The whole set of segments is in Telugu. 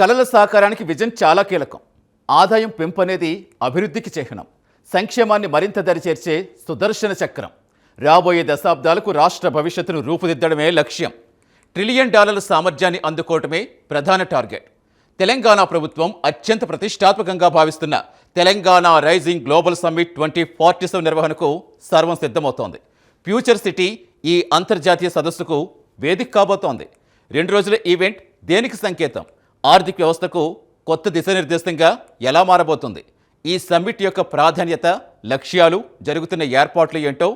కళల సాకారానికి విజన్ చాలా కీలకం. ఆదాయం పెంపు అనేది అభివృద్ధికి చిహ్నం. సంక్షేమాన్ని మరింత దరిచేర్చే సుదర్శన చక్రం. రాబోయే దశాబ్దాలకు రాష్ట్ర భవిష్యత్తును రూపుదిద్దడమే లక్ష్యం. $1 ట్రిలియన్ సామర్థ్యాన్ని అందుకోవటమే ప్రధాన టార్గెట్. తెలంగాణ ప్రభుత్వం అత్యంత ప్రతిష్టాత్మకంగా భావిస్తున్న తెలంగాణ రైజింగ్ గ్లోబల్ సమ్మిట్ 2047 నిర్వహణకు సర్వం సిద్ధమవుతోంది. ఫ్యూచర్ సిటీ ఈ అంతర్జాతీయ సదస్సుకు వేదిక కాబోతోంది. 2 రోజుల ఈవెంట్ దేనికి సంకేతం? ఆర్థిక వ్యవస్థకు కొత్త దిశానిర్దేశంగా ఎలా మారబోతుంది? ఈ సమ్మిట్ యొక్క ప్రాధాన్యత, లక్ష్యాలు, జరుగుతున్న ఏర్పాట్లు ఏంటో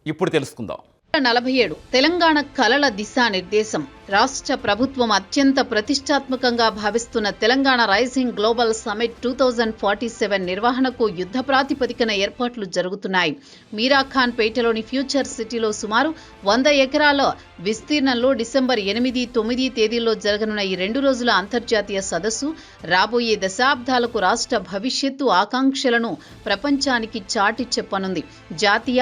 ఇప్పుడు తెలుసుకుందాం. 47 తెలంగాణ కళల దిశానిర్దేశం. రాష్ట్ర ప్రభుత్వం అత్యంత ప్రతిష్టాత్మకంగా భావిస్తున్న తెలంగాణ రైజింగ్ గ్లోబల్ సమ్మిట్ 2047 నిర్వహణకు యుద్ధ ప్రాతిపదికన ఏర్పాట్లు జరుగుతున్నాయి. మీరాఖాన్ పేటలోని ఫ్యూచర్ సిటీలో సుమారు 100 ఎకరాల విస్తీర్ణంలో డిసెంబర్ 8, 9 తేదీల్లో జరగనున్న ఈ 2 రోజుల అంతర్జాతీయ సదస్సు రాబోయే దశాబ్దాలకు రాష్ట్ర భవిష్యత్తు ఆకాంక్షలను ప్రపంచానికి చాటి చెప్పనుంది. జాతీయ,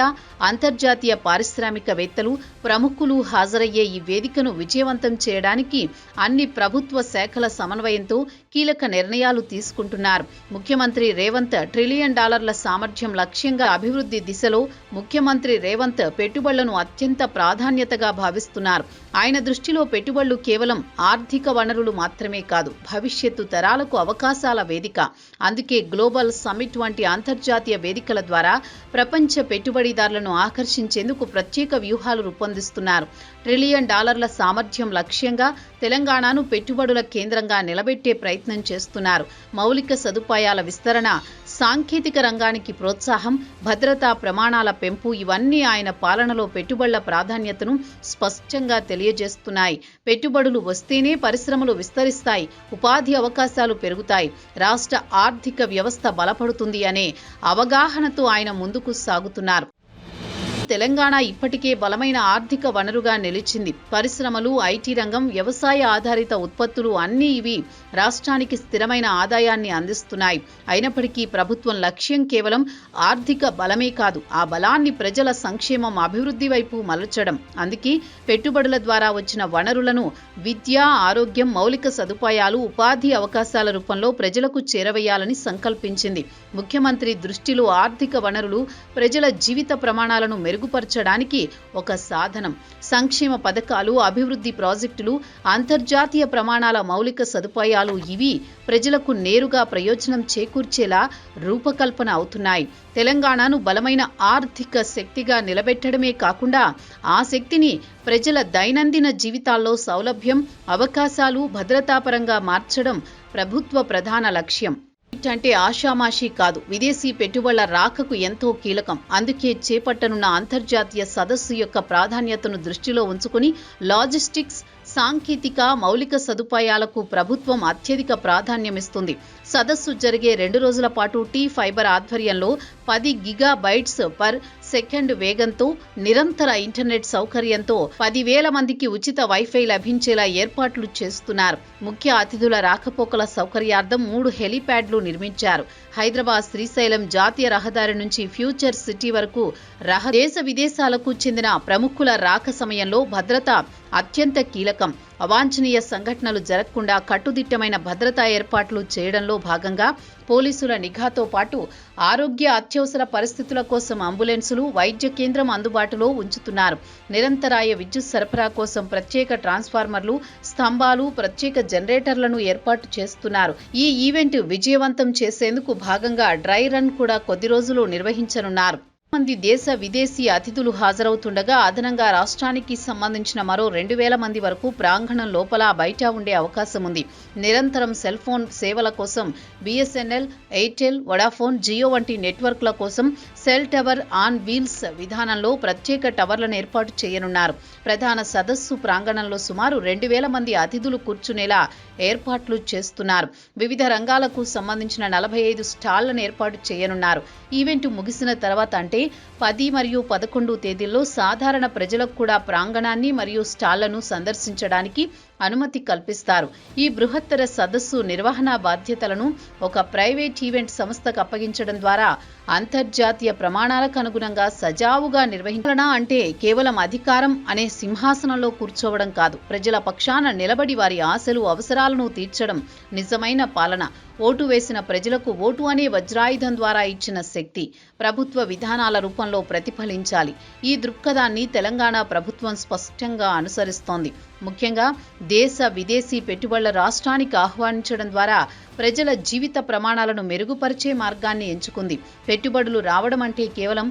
అంతర్జాతీయ పారిశ్రామికవేత్తలు, ప్రముఖులు హాజరయ్యే ఈ వేదికను విజయవంతం చేయడానికి అన్ని ప్రభుత్వ శాఖల సమన్వయంతో కీలక నిర్ణయాలు తీసుకుంటున్నారు. ముఖ్యమంత్రి రేవంత్ $1 ట్రిలియన్ సామర్థ్యం లక్ష్యంగా అభివృద్ధి దిశలో ముఖ్యమంత్రి రేవంత్ పెట్టుబడులను అత్యంత ప్రాధాన్యతగా భావిస్తున్నారు. ఆయన దృష్టిలో పెట్టుబడులు కేవలం ఆర్థిక వనరులు మాత్రమే కాదు, భవిష్యత్తు తరాలకు అవకాశాల వేదిక. అందుకే గ్లోబల్ సమ్మిట్ వంటి అంతర్జాతీయ వేదికల ద్వారా ప్రపంచ పెట్టుబడిదారులను ఆకర్షించేందుకు ప్రత్యేక వ్యూహాలు రూపొందిస్తున్నారు. $1 ట్రిలియన్ సామర్థ్యం లక్ష్యంగా తెలంగాణను పెట్టుబడుల కేంద్రంగా నిలబెట్టే ప్రయత్నం చేస్తున్నారు. మౌలిక సదుపాయాల విస్తరణ, సాంకేతిక రంగానికి ప్రోత్సాహం, భద్రతా ప్రమాణాల పెంపు ఇవన్నీ ఆయన పాలనలో పెట్టుబడుల ప్రాధాన్యతను స్పష్టంగా తెలియజేస్తున్నాయి. పెట్టుబడులు వస్తేనే పరిశ్రమలు విస్తరిస్తాయి, ఉపాధి అవకాశాలు పెరుగుతాయి, రాష్ట్ర ఆర్థిక వ్యవస్థ బలపడుతుంది అనే అవగాహనతో ఆయన ముందుకు సాగుతున్నారు. తెలంగాణ ఇప్పటికే బలమైన ఆర్థిక వనరుగా నిలిచింది. పరిశ్రమలు, ఐటీ రంగం, వ్యవసాయ ఆధారిత ఉత్పత్తులు అన్నీ ఇవి రాష్ట్రానికి స్థిరమైన ఆదాయాన్ని అందిస్తున్నాయి. అయినప్పటికీ ప్రభుత్వం లక్ష్యం కేవలం ఆర్థిక బలమే కాదు, ఆ బలాన్ని ప్రజల సంక్షేమం, అభివృద్ధి వైపు మలచడం. అందుకే పెట్టుబడుల ద్వారా వచ్చిన వనరులను విద్య, ఆరోగ్యం, మౌలిక సదుపాయాలు, ఉపాధి అవకాశాల రూపంలో ప్రజలకు చేరవేయాలని సంకల్పించింది. ముఖ్యమంత్రి దృష్టిలో ఆర్థిక వనరులు ప్రజల జీవిత ప్రమాణాలను మెరుగుపరచడానికి ఒక సాధనం. సంక్షేమ పథకాలు, అభివృద్ధి ప్రాజెక్టులు, అంతర్జాతీయ ప్రమాణాల మౌలిక సదుపాయాలు ఇవి ప్రజలకు నేరుగా ప్రయోజనం చేకూర్చేలా రూపకల్పన అవుతున్నాయి. తెలంగాణను బలమైన ఆర్థిక శక్తిగా నిలబెట్టడమే కాకుండా ఆ శక్తిని ప్రజల దైనందిన జీవితాల్లో సౌలభ్యం, అవకాశాలు, భద్రతాపరంగా మార్చడం ప్రభుత్వ ప్రధాన లక్ష్యం. అంటే ఆషామాషీ కాదు, విదేశీ పెట్టుబడుల రాకకు ఎంతో కీలకం. అందుకే చేపట్టనున్న అంతర్జాతీయ సదస్సు యొక్క ప్రాధాన్యతను దృష్టిలో ఉంచుకుని లాజిస్టిక్స్, సాంకేతిక, మౌలిక సదుపాయాలకు ప్రభుత్వం అత్యధిక ప్రాధాన్యమిస్తుంది. సదస్సు జరిగే 2 రోజుల పాటు T-Fiber ఆధ్వర్యంలో 10 గిగాబైట్స్ పర్ సెకండ్ వేగంతో నిరంతర ఇంటర్నెట్ సౌకర్యంతో 10,000 మందికి ఉచిత వైఫై లభించేలా ఏర్పాట్లు చేస్తున్నారు. ముఖ్య అతిథుల రాకపోకల సౌకర్యార్థం 3 హెలీప్యాడ్లు నిర్మించారు. హైదరాబాద్ శ్రీశైలం జాతీయ రహదారి నుంచి ఫ్యూచర్ సిటీ వరకు దేశ విదేశాలకు చెందిన ప్రముఖుల రాక సమయంలో భద్రత అత్యంత కీలకం. అవాంఛనీయ సంఘటనలు జరగకుండా కట్టుదిట్టమైన భద్రతా ఏర్పాట్లు చేయడంలో భాగంగా పోలీసుల నిఘాతో పాటు ఆరోగ్య అత్యవసర పరిస్థితుల కోసం అంబులెన్సులు, వైద్య కేంద్రం అందుబాటులో ఉంచుతున్నారు. నిరంతరాయ విద్యుత్ సరఫరా కోసం ప్రత్యేక ట్రాన్స్ఫార్మర్లు, స్తంభాలు, ప్రత్యేక జనరేటర్లను ఏర్పాటు చేస్తున్నారు. ఈ ఈవెంట్ విజయవంతం చేసేందుకు భాగంగా డ్రై రన్ కూడా కొద్ది రోజులు నిర్వహించనున్నారు. మంది దేశ విదేశీ అతిథులు హాజరవుతుండగా అదనంగా రాష్ట్రానికి సంబంధించిన మరో 2,000 మంది వరకు ప్రాంగణం లోపల, బయట ఉండే అవకాశం ఉంది. నిరంతరం సెల్ ఫోన్ సేవల కోసం BSNL, ఎయిర్టెల్, వొడాఫోన్, జియో వంటి నెట్వర్క్ల కోసం సెల్ టవర్ ఆన్ వీల్స్ విధానంలో ప్రత్యేక టవర్లను ఏర్పాటు చేయనున్నారు. ప్రధాన సదస్సు ప్రాంగణంలో సుమారు 2,000 మంది అతిథులు కూర్చునేలా ఏర్పాట్లు చేస్తున్నారు. వివిధ రంగాలకు సంబంధించిన 45 స్టాళ్లను ఏర్పాటు చేయనున్నారు. ఈవెంట్ ముగిసిన తర్వాత అంటే 10 మరియు 11 తేదీల్లో సాధారణ ప్రజలకు కూడా ప్రాంగణాన్ని మరియు స్టాళ్లను సందర్శించడానికి అనుమతి కల్పిస్తారు. ఈ బృహత్తర సదస్సు నిర్వహణ బాధ్యతలను ఒక ప్రైవేట్ ఈవెంట్ సంస్థకు అప్పగించడం ద్వారా అంతర్జాతీయ ప్రమాణాలకు అనుగుణంగా సజావుగా నిర్వహించాలనా అంటే కేవలం అధికారం అనే సింహాసనంలో కూర్చోవడం కాదు, ప్రజల పక్షాన నిలబడి వారి ఆశలు అవసరాలను తీర్చడం నిజమైన పాలన. ఓటు వేసిన ప్రజలకు ఓటు అనే వజ్రాయుధం ద్వారా ఇచ్చిన శక్తి ప్రభుత్వ విధానాల రూపంలో ప్రతిఫలించాలి. ఈ దృక్పథాన్ని తెలంగాణ ప్రభుత్వం స్పష్టంగా అనుసరిస్తోంది. ముఖ్యంగా దేశ విదేశీ పెట్టుబడుల రాష్ట్రానికి ఆహ్వానించడం ద్వారా ప్రజల జీవిత ప్రమాణాలను మెరుగుపరిచే మార్గాన్ని ఎంచుకుంది. పెట్టుబడులు రావడం అంటే కేవలం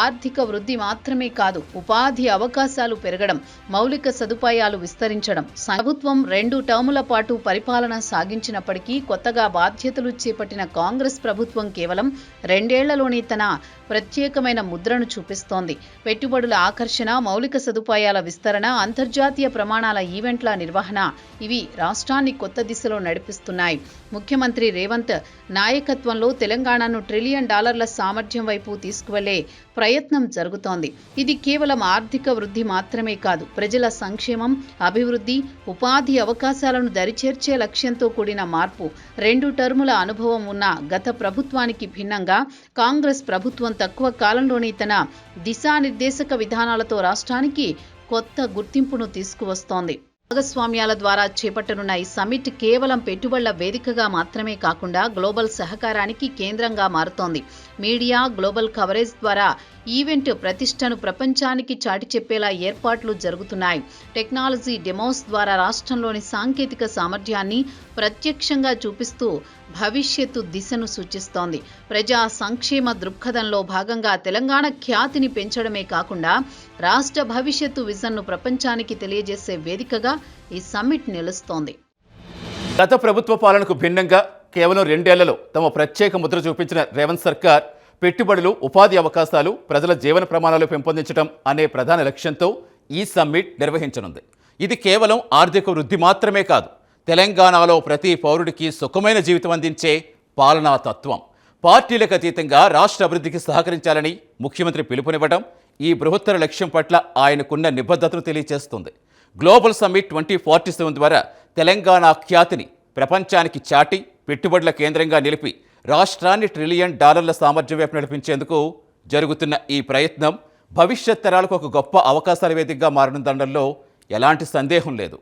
ఆర్థిక వృద్ధి మాత్రమే కాదు, ఉపాధి అవకాశాలు పెరగడం, మౌలిక సదుపాయాలు విస్తరించడం. ప్రభుత్వం 2 టర్ముల పాటు పరిపాలన సాగించినప్పటికీ కొత్తగా బాధ్యతలు చేపట్టిన కాంగ్రెస్ ప్రభుత్వం కేవలం 2 ఏళ్లలోనే తన ప్రత్యేకమైన ముద్రను చూపిస్తోంది. పెట్టుబడుల ఆకర్షణ, మౌలిక సదుపాయాల విస్తరణ, అంతర్జాతీయ ప్రమాణాల ఈవెంట్ల నిర్వహణ ఇవి రాష్ట్రాన్ని కొత్త దిశలో నడిపిస్తున్నాయి. ముఖ్యమంత్రి రేవంత్ నాయకత్వంలో తెలంగాణను $1 ట్రిలియన్ సామర్థ్యం వైపు తీసుకువెళ్లే ప్రయత్నం జరుగుతోంది. ఇది కేవలం ఆర్థిక వృద్ధి మాత్రమే కాదు, ప్రజల సంక్షేమం, అభివృద్ధి, ఉపాధి అవకాశాలను దరిచేర్చే లక్ష్యంతో కూడిన మార్పు. 2 టర్ముల అనుభవం ఉన్న గత ప్రభుత్వానికి భిన్నంగా కాంగ్రెస్ ప్రభుత్వం తక్కువ కాలంలోనే తన దిశానిర్దేశక విధానాలతో రాష్ట్రానికి కొత్త గుర్తింపును తీసుకువస్తోంది. భాగస్వామ్యాల ద్వారా చేపట్టనున్న ఈ సమ్మిట్ కేవలం పెట్టుబడుల వేదికగా మాత్రమే కాకుండా గ్లోబల్ సహకారానికి కేంద్రంగా మారుతోంది. మీడియా, గ్లోబల్ కవరేజ్ ద్వారా ఈవెంట్ ప్రతిష్టను ప్రపంచానికి చాటి చెప్పేలా ఏర్పాట్లు జరుగుతున్నాయి. టెక్నాలజీ డెమోస్ ద్వారా రాష్ట్రంలోని సాంకేతిక సామర్థ్యాన్ని ప్రత్యక్షంగా చూపిస్తూ భవిష్యత్తు దిశను సూచిస్తోంది. ప్రజా సంక్షేమ దృక్పథంలో భాగంగా తెలంగాణ ఖ్యాతిని పెంచడమే కాకుండా రాష్ట్ర భవిష్యత్తు విజన్ను ప్రపంచానికి తెలియజేసే వేదికగా ఈ సమ్మిట్ నిలుస్తోంది. గత ప్రభుత్వ పాలనకు భిన్నంగా కేవలం 2 ఏళ్లలో తమ ప్రత్యేక ముద్ర చూపించిన రేవంత్ సర్కార్ పెట్టుబడులు, ఉపాధి అవకాశాలు, ప్రజల జీవన ప్రమాణాలు పెంపొందించడం అనే ప్రధాన లక్ష్యంతో ఈ సమ్మిట్ నిర్వహించనుంది. ఇది కేవలం ఆర్థిక వృద్ధి మాత్రమే కాదు, తెలంగాణలో ప్రతి పౌరుడికి సుఖమైన జీవితం అందించే పాలనా తత్వం. పార్టీలకు అతీతంగా రాష్ట్ర అభివృద్ధికి సహకరించాలని ముఖ్యమంత్రి పిలుపునివ్వడం ఈ బృహత్తర లక్ష్యం పట్ల ఆయనకున్న నిబద్ధతను తెలియజేస్తుంది. గ్లోబల్ సమ్మిట్ 2047 ద్వారా తెలంగాణ ఖ్యాతిని ప్రపంచానికి చాటి పెట్టుబడుల కేంద్రంగా నిలిపి రాష్ట్రాన్ని $1 ట్రిలియన్ సామర్థ్యం వైపు నడిపించేందుకు జరుగుతున్న ఈ ప్రయత్నం భవిష్యత్ తరాలకు ఒక గొప్ప అవకాశాల వేదికగా మారనుందనడంలో ఎలాంటి సందేహం లేదు.